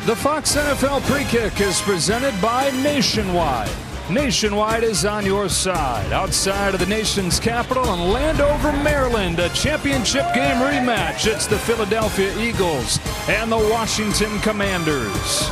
The Fox NFL Pre-Kick is presented by Nationwide. Nationwide is on your side. Outside of the nation's capital in Landover, Maryland, a championship game rematch. It's the Philadelphia Eagles and the Washington Commanders.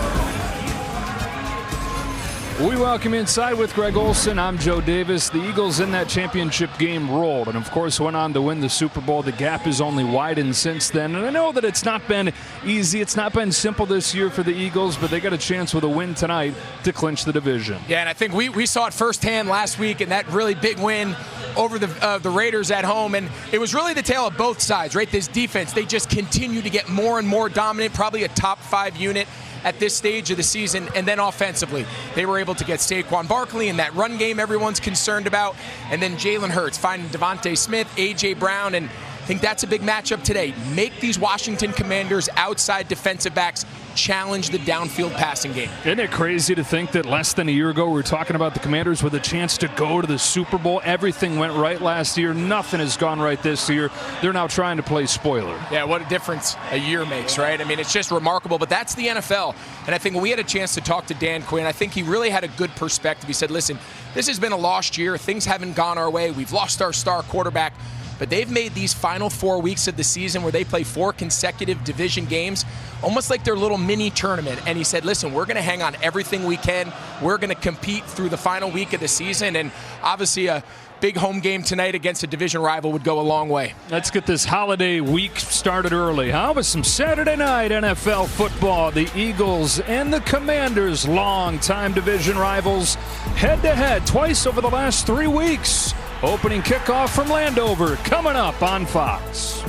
We welcome you inside with Greg Olson. I'm Joe Davis. The Eagles in that championship game rolled and, of course, went on to win the Super Bowl. The gap has only widened since then. And I know that it's not been easy. It's not been simple this year for the Eagles, but they got a chance with a win tonight to clinch the division. Yeah, and I think we saw it firsthand last week in that really big win over the Raiders at home. And it was really the tale of both sides, right? This defense, they just continue to get more and more dominant, probably a top 5 unit at this stage of the season. And then offensively, they were able to get Saquon Barkley in that run game everyone's concerned about. And then Jalen Hurts finding Devontae Smith, A.J. Brown, and I think that's a big matchup today. Make these Washington Commanders outside defensive backs challenge the downfield passing game. Isn't it crazy to think that less than a year ago we were talking about the Commanders with a chance to go to the Super Bowl? Everything went right last year. Nothing has gone right this year. They're now trying to play spoiler. Yeah, what a difference a year makes, right? I mean, it's just remarkable, but that's the NFL. And I think when we had a chance to talk to Dan Quinn, I think he really had a good perspective. He said, listen, this has been a lost year. Things haven't gone our way. We've lost our star quarterback. But they've made these final 4 weeks of the season where they play 4 consecutive division games almost like their little mini tournament. And he said, listen, we're going to hang on everything we can. We're going to compete through the final week of the season. And obviously a big home game tonight against a division rival would go a long way. Let's get this holiday week started early, huh? With some Saturday night NFL football. The Eagles and the Commanders, longtime division rivals, head-to-head twice over the last 3 weeks. Opening kickoff from Landover, coming up on Fox.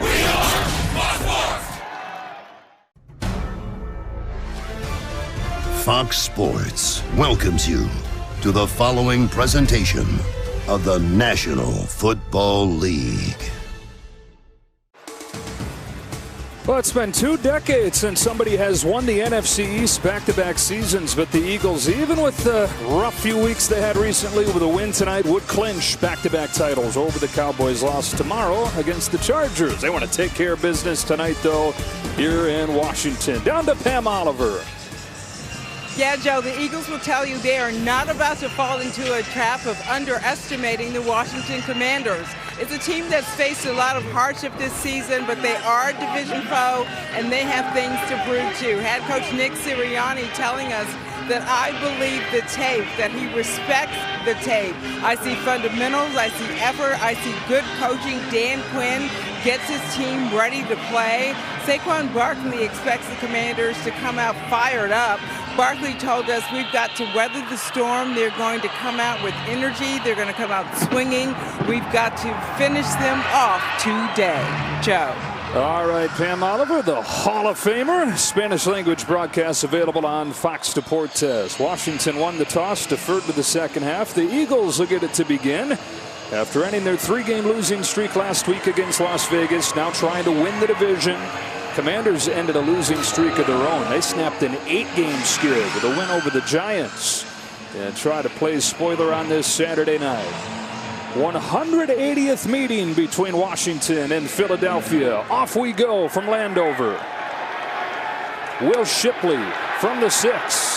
We are Fox Sports welcomes you to the following presentation of the National Football League. Well, it's been 2 decades since somebody has won the NFC East back-to-back seasons, but the Eagles, even with the rough few weeks they had recently with a win tonight, would clinch back-to-back titles over the Cowboys. Lost tomorrow against the Chargers. They want to take care of business tonight, though, here in Washington. Down to Pam Oliver. Yeah, Joe, the Eagles will tell you they are not about to fall into a trap of underestimating the Washington Commanders. It's a team that's faced a lot of hardship this season, but they are a division foe, and they have things to prove too. Head coach Nick Sirianni telling us that I believe the tape, that he respects the tape. I see fundamentals, I see effort, I see good coaching. Dan Quinn gets his team ready to play. Saquon Barkley expects the Commanders to come out fired up. Barkley told us we've got to weather the storm. They're going to come out with energy. They're going to come out swinging. We've got to finish them off today. Joe. All right, Pam Oliver, the Hall of Famer. Spanish language broadcast available on Fox Deportes. Washington won the toss, deferred to the second half. The Eagles will get it to begin. After ending their 3-game losing streak last week against Las Vegas, now trying to win the division. Commanders ended a losing streak of their own. They snapped an 8-game skid with a win over the Giants and try to play spoiler on this Saturday night. 180th meeting between Washington and Philadelphia. Off we go from Landover. Will Shipley from the 6.